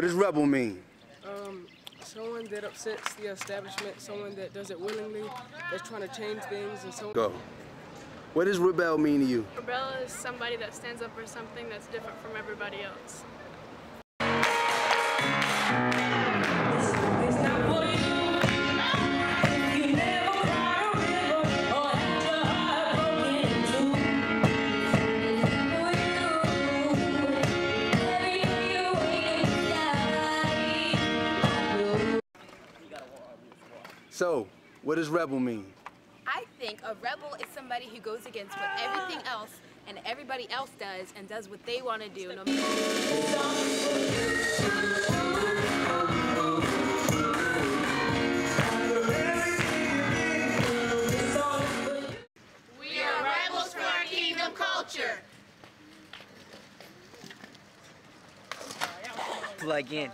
What does rebel mean? Someone that upsets the establishment, someone that does it willingly, that's trying to change things, and so. Go. What does rebel mean to you? Rebel is somebody that stands up for something that's different from everybody else. So, what does rebel mean? I think a rebel is somebody who goes against what everything else and everybody else does and does what they want to do. No matter We are rebels for our kingdom culture. Plug in.